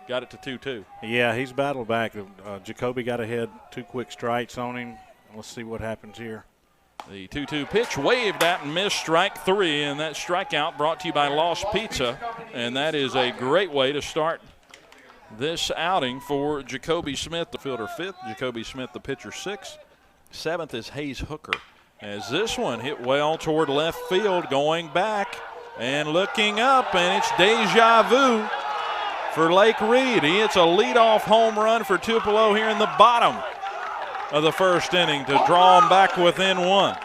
got it to 2-2. Yeah, he's battled back. Jacoby got ahead, 2 quick strikes on him. Let's see what happens here. The 2-2 pitch waved at and missed, strike 3, and that strikeout brought to you by Lost Pizza. And that is a great way to start this outing for Jacoby Smith, the fielder 5th. Jacoby Smith, the pitcher 6th. 7th is Hayes Hooker. As this one hit well toward left field, going back and looking up, and it's deja vu for Lake Reed. He hits a leadoff home run for Tupelo here in the bottom of the first inning to draw them back within 1.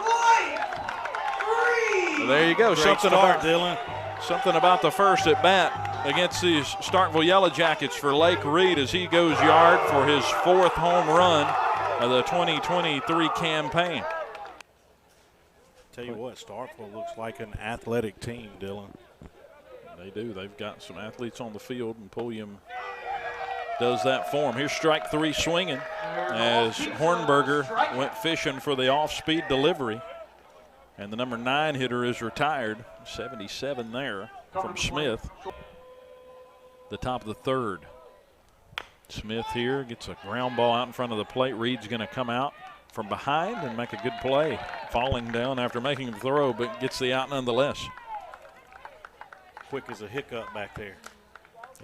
So there you go. Something about the first at bat against these Starkville Yellow Jackets for Lake Reed as he goes yard for his 4th home run of the 2023 campaign. Tell you what, Starkville looks like an athletic team, Dylan. They do. They've got some athletes on the field, and Pulliam does that for him. Here's strike 3 swinging as Hornberger went fishing for the off-speed delivery. And the number 9 hitter is retired. 77 there from Smith. The top of the 3rd. Smith here gets a ground ball out in front of the plate. Reed's going to come out from behind and make a good play. Falling down after making the throw, but gets the out nonetheless. Quick as a hiccup back there.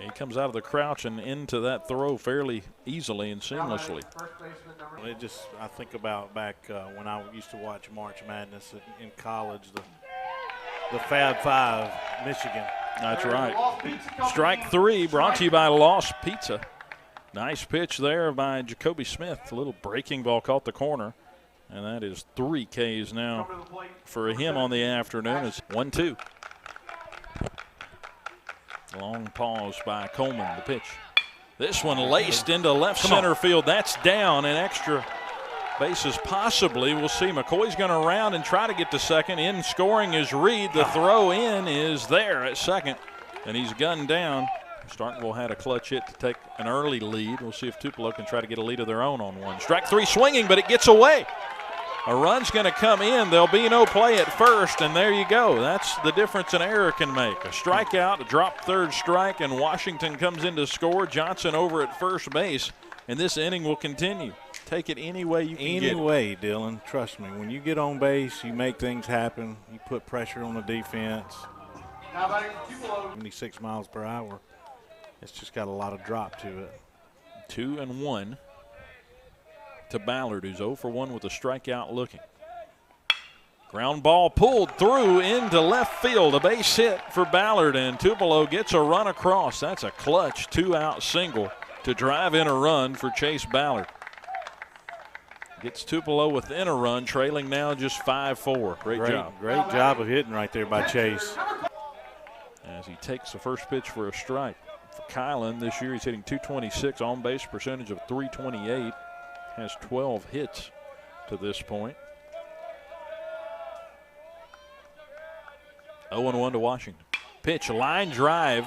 He comes out of the crouch and into that throw fairly easily and seamlessly. I think about back when I used to watch March Madness in college, the Fab Five, Michigan. That's right. Strike 3 brought to you by Lost Pizza. Nice pitch there by Jacoby Smith. A little breaking ball caught the corner. And that is 3 Ks now for him on the afternoon. It's 1-2. Long pause by Coleman, the pitch. This one laced into left center field. That's down, and extra bases possibly. We'll see. McCoy's going to round and try to get to second. In scoring is Reed. The throw in is there at second, and he's gunned down. Starkville had a clutch hit to take an early lead. We'll see if Tupelo can try to get a lead of their own on one. Strike 3 swinging, but it gets away. A run's going to come in. There'll be no play at first, and there you go. That's the difference an error can make. A strikeout, a dropped 3rd strike, and Washington comes in to score. Johnson over at first base, and this inning will continue. Take it any way you can get it. Any way, Dylan. Trust me. When you get on base, you make things happen. You put pressure on the defense. 76 miles per hour. It's just got a lot of drop to it. 2-1 to Ballard, who's 0 for 1 with a strikeout looking. Ground ball pulled through into left field. A base hit for Ballard, and Tupelo gets a run across. That's a clutch 2-out single to drive in a run for Chase Ballard. Gets Tupelo within a run, trailing now just 5-4. Great job. Great job of hitting right there by Chase. As he takes the first pitch for a strike. For Kylan this year, he's hitting .226, on-base percentage of .328. Has 12 hits to this point. 0-1 to Washington. Pitch, line drive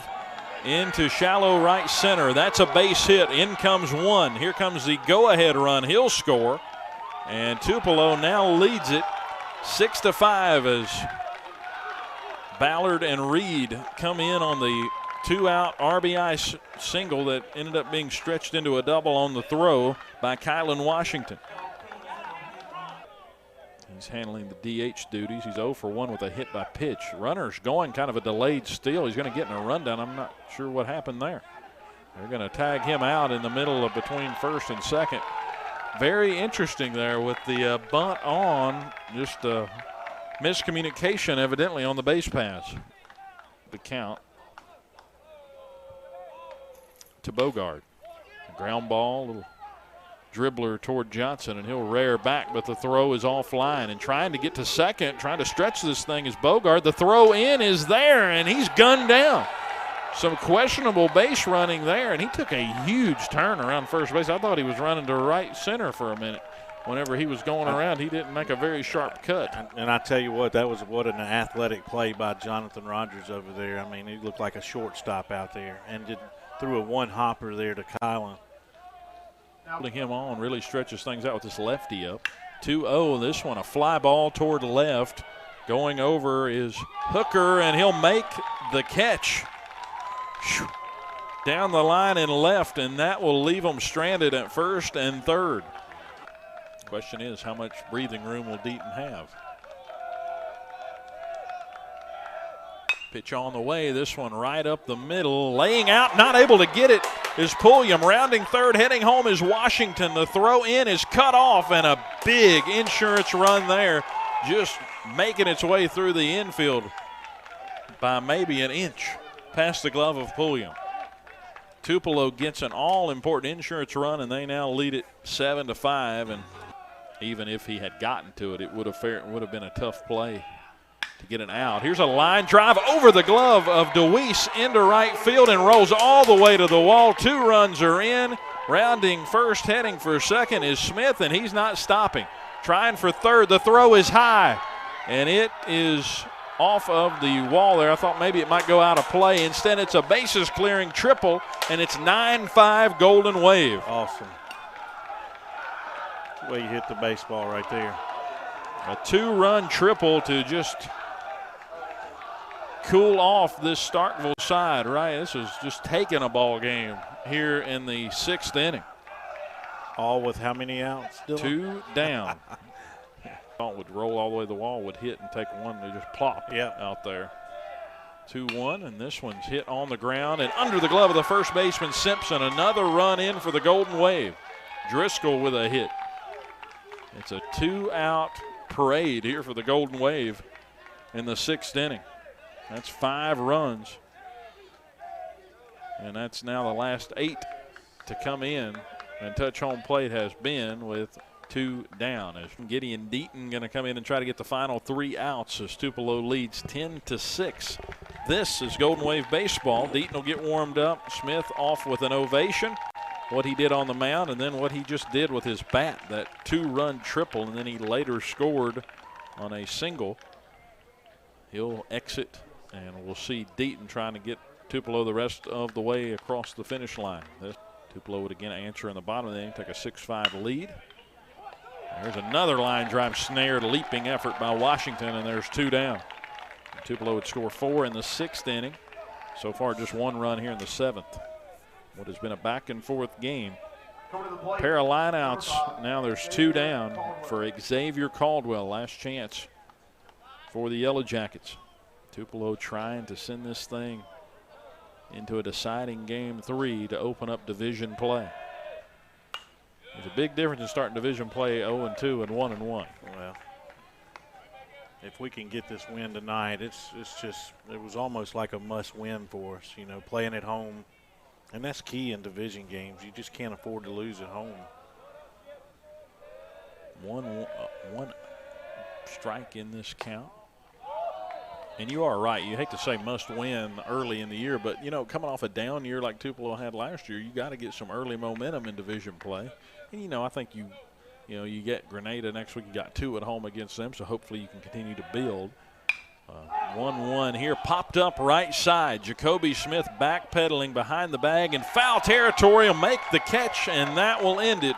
into shallow right center. That's a base hit. In comes one. Here comes the go-ahead run. He'll score. And Tupelo now leads it 6-5 as Ballard and Reed come in on the 2-out RBI single that ended up being stretched into a double on the throw by Kylan Washington. He's handling the DH duties. He's 0 for 1 with a hit by pitch. Runner's going, kind of a delayed steal. He's going to get in a rundown. I'm not sure what happened there. They're going to tag him out in the middle of between first and second. Very interesting there with the bunt on. Just miscommunication evidently on the base pass. The count to Bogard. Ground ball, little dribbler toward Johnson, and he'll rear back, but the throw is offline. And trying to get to second, trying to stretch this thing is Bogard. The throw in is there, and he's gunned down. Some questionable base running there, and he took a huge turn around first base. I thought he was running to right center for a minute. Whenever he was going around, he didn't make a very sharp cut. And I tell you what, that was what an athletic play by Jonathan Rogers over there. I mean, he looked like a shortstop out there and threw a one-hopper there to Kylan. Putting him on really stretches things out with this lefty up. 2-0, this one, a fly ball toward left. Going over is Hooker, and he'll make the catch. down the line and left, and that will leave them stranded at first and third. Question is, how much breathing room will Deaton have? Pitch on the way, this one right up the middle, laying out, not able to get it is Pulliam. Rounding third, heading home is Washington. The throw in is cut off, and a big insurance run there, just making its way through the infield by maybe an inch past the glove of Pulliam. Tupelo gets an all-important insurance run, and they now lead it 7-5. And even if he had gotten to it, it would have been a tough play to get an out. Here's a line drive over the glove of DeWeese into right field and rolls all the way to the wall. 2 runs are in. Rounding first, heading for second is Smith, and he's not stopping. Trying for third. The throw is high, and it is off of the wall there. I thought maybe it might go out of play. Instead, it's a bases clearing triple, and it's 9-5 Golden Wave. Awesome. The way you hit the baseball right there. A 2-run triple to just cool off this Starkville side, right? This is just taking a ball game here in the 6th inning. All with how many outs? Dylan? 2 down. Thought would roll all the way to the wall, would hit and take one to just plop out there. 2-1, and this one's hit on the ground and under the glove of the first baseman Simpson. Another run in for the Golden Wave. Driscoll with a hit. It's a 2-out parade here for the Golden Wave in the 6th inning. That's 5 runs, and that's now the last 8 to come in and touch home plate has been with 2 down. As Gideon Deaton going to come in and try to get the final 3 outs as Tupelo leads 10-6. This is Golden Wave baseball. Deaton will get warmed up. Smith off with an ovation. What he did on the mound and then what he just did with his bat, that 2-run triple, and then he later scored on a single. He'll exit, and we'll see Deaton trying to get Tupelo the rest of the way across the finish line. Tupelo would again answer in the bottom of the inning, take a 6-5 lead. There's another line drive snared, leaping effort by Washington, and there's 2 down. Tupelo would score 4 in the 6th inning. So far, just 1 run here in the 7th. What has been a back-and-forth game. Pair of lineouts. Now there's 2 down for Xavier Caldwell. Last chance for the Yellow Jackets. Tupelo trying to send this thing into a deciding game 3 to open up division play. There's a big difference in starting division play 0-2 and 1-1. Well, if we can get this win tonight, it was almost like a must-win for us. You know, playing at home. And that's key in division games. You just can't afford to lose at home. One strike in this count. And you are right. You hate to say must win early in the year, but, you know, coming off a down year like Tupelo had last year, you got to get some early momentum in division play. And, you know, I think you get Grenada next week. You got 2 at home against them, so hopefully you can continue to build. 1-1 here, popped up right side. Jacoby Smith backpedaling behind the bag in foul territory will make the catch, and that will end it